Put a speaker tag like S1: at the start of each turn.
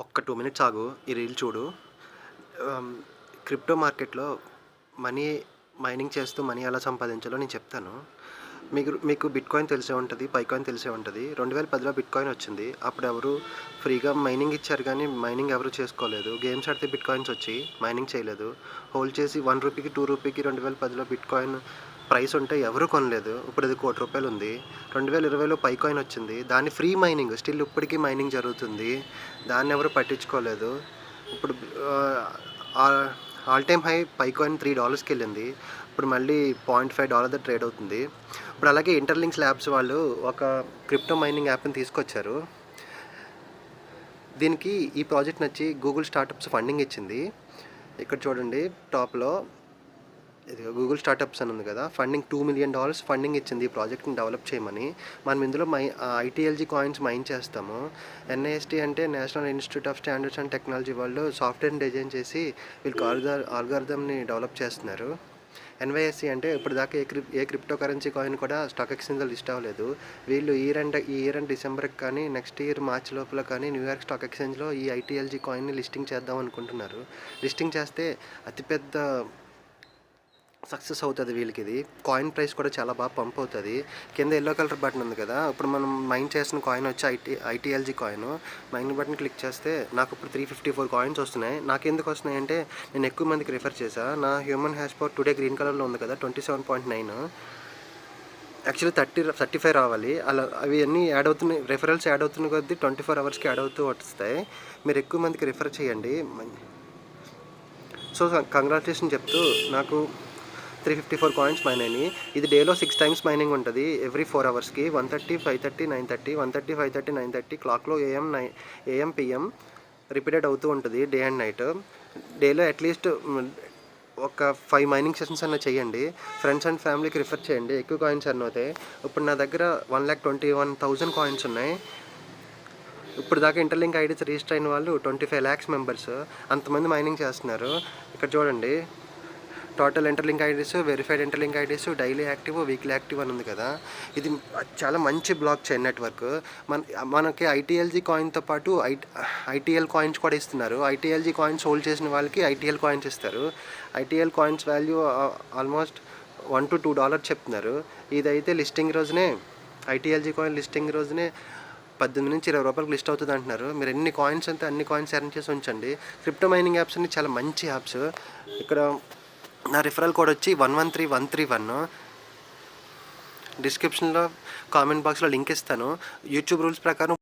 S1: ఒక్క 2 మినిట్స్ ఆగు. ఈ రీల్ చూడు. క్రిప్టో మార్కెట్‌లో మనీ మైనింగ్ చేస్తూ మనీ ఎలా సంపాదించాలో నేను చెప్తాను. మీకు బిట్‌కాయిన్ తెలిసే ఉంటది. పైకాయిన్ తెలిసే ఉంటది. 2010లో బిట్‌కాయిన్ వచ్చింది. అప్పుడు ఎవరు ఫ్రీగా మైనింగ్ ఇచ్చారు గానీ, మైనింగ్ ఎవరు చేసుకోలేదు. గేమ్స్ ఆడితే బిట్‌కాయిన్స్ వచ్చి మైనింగ్ చేయలేదు. హోల్డ్ చేసి రూ. 1కి, రూ. 2కి 2010లో బిట్‌కాయిన్ ప్రైస్ ఉంటే ఎవరు కొనలేదు. ఇప్పుడు అది ₹1,00,00,000 ఉంది. 2020లో పైకాయిన్ వచ్చింది. దాన్ని ఫ్రీ మైనింగ్ స్టిల్ ఇప్పటికి మైనింగ్ జరుగుతుంది. దాన్ని ఎవరు పట్టించుకోలేదు. ఇప్పుడు ఆల్ టైమ్ హై పైకాయిన్ $3కి వెళ్ళింది. ఇప్పుడు మళ్ళీ $0.5 ట్రేడ్ అవుతుంది. ఇప్పుడు అలాగే ఇంటర్లింక్స్ ల్యాబ్స్ వాళ్ళు ఒక క్రిప్టో మైనింగ్ యాప్‌ని తీసుకొచ్చారు. దీనికి ఈ ప్రాజెక్ట్ నచ్చి గూగుల్ స్టార్టప్స్ ఫండింగ్ ఇచ్చింది. ఇక్కడ చూడండి టాప్‌లో ఇదిగో గూగుల్ స్టార్టప్స్ అని ఉంది కదా, ఫండింగ్ $2 మిలియన్ ఫండింగ్ ఇచ్చింది ఈ ప్రాజెక్ట్ని డెవలప్ చేయమని. మనం ఇందులో ఐటీఎల్జీ కాయిన్స్ మైన్ చేస్తాము. ఎన్ఐఎస్టీ అంటే national institute of standards and technology వాళ్ళు సాఫ్ట్వేర్ని డిజైన్ చేసి వీళ్ళకి ఆల్గారిథంని డెవలప్ చేస్తున్నారు. ఎన్వైఎస్సి అంటే ఇప్పుడు దాకా ఏ క్రిప్టో కరెన్సీ కాయిన్ కూడా స్టాక్ ఎక్స్చేంజ్లో లిస్ట్ అవ్వలేదు. వీళ్ళు ఈ ఇయర్ అండ్ డిసెంబర్కి కానీ నెక్స్ట్ ఇయర్ మార్చ్ లోపల కానీ న్యూయార్క్ స్టాక్ ఎక్స్చేంజ్లో ఈ ఐటీఎల్జీ కాయిన్ని లిస్టింగ్ చేద్దాం అనుకుంటున్నారు. లిస్టింగ్ చేస్తే అతిపెద్ద సక్సెస్ అవుతుంది వీళ్ళకి. ఇది కాయిన్ ప్రైస్ కూడా చాలా బాగా పంప్ అవుతుంది. కింద ఎల్లో కలర్ బటన్ ఉంది కదా, ఇప్పుడు మనం మైన్ చేసిన కాయిన్ వచ్చి ఐటీఎల్జీ కాయిన్. మైన్ బటన్ క్లిక్ చేస్తే నాకు ఇప్పుడు 354 కాయిన్స్ వస్తున్నాయి. నాకు ఎందుకు వస్తున్నాయి అంటే నేను ఎక్కువ మందికి రిఫర్ చేశాను. నా human hash power today green కలర్లో ఉంది కదా, 27.9. యాక్చువల్లీ 35 రావాలి. అలా అవి అన్నీ యాడ్ అవుతున్నాయి. రెఫరల్స్ యాడ్ అవుతున్న కొద్దీ 24 అవర్స్కి యాడ్ అవుతూ వస్తాయి. మీరు ఎక్కువ మందికి రిఫర్ చేయండి. సో కంగ్రాచులేషన్ చెప్తూ నాకు 354 కాయిన్స్ మైన్ అయినాయి. ఇది డేలో 6 టైమ్స్ మైనింగ్ ఉంటుంది. ఎవ్రీ 4 అవర్స్కి 1:30, 5:30, 9:30, 1:30, 5:30, 9:30 క్లాక్లో ఏఎం పిఎం రిపీటెడ్ అవుతూ ఉంటుంది డే అండ్ నైట్. డేలో అట్లీస్ట్ ఒక 5 మైనింగ్ సెషన్స్ అన్న చేయండి. ఫ్రెండ్స్ అండ్ ఫ్యామిలీకి రిఫర్ చేయండి. ఎక్కువ కాయిన్స్ అన్న అవుతాయి. ఇప్పుడు నా దగ్గర 1,21,000 కాయిన్స్ ఉన్నాయి. ఇప్పుడు దాకా ఇంటర్లింక్ ఐడీస్ రిజిస్టర్ అయిన వాళ్ళు 25 lakhs మెంబర్స్. అంతమంది మైనింగ్ చేస్తున్నారు. ఇక్కడ చూడండి total interlink IDs, verified interlink IDs, daily active, weekly active అని ఉంది కదా. ఇది చాలా మంచి బ్లాక్ చైన్ నెట్వర్క్. మనకి ఐటీఎల్జీ కాయిన్తో పాటు ఐటీఎల్ కాయిన్స్ కూడా ఇస్తున్నారు. ఐటీఎల్జీ కాయిన్స్ హోల్డ్ చేసిన వాళ్ళకి ఐటీఎల్ కాయిన్స్ ఇస్తారు. ITL coins value almost $1 to $2 చెప్తున్నారు. ఇదైతే లిస్టింగ్ రోజునే ఐటీఎల్జీ కాయిన్ లిస్టింగ్ రోజునే 18 నుంచి 20 రూపాయలకు లిస్ట్ అవుతుంది అంటున్నారు. మీరు ఎన్ని కాయిన్స్ అంతే అన్ని కాయిన్స్ ఎర్న్ చేసి ఉంచండి. క్రిప్టో మైనింగ్ యాప్స్ అన్ని చాలా మంచి యాప్స్. ఇక్కడ నా రిఫరల్ కోడ్ వచ్చి 113131. డిస్క్రిప్షన్లో కామెంట్ బాక్స్లో లింక్ ఇస్తాను. యూట్యూబ్ రూల్స్ ప్రకారం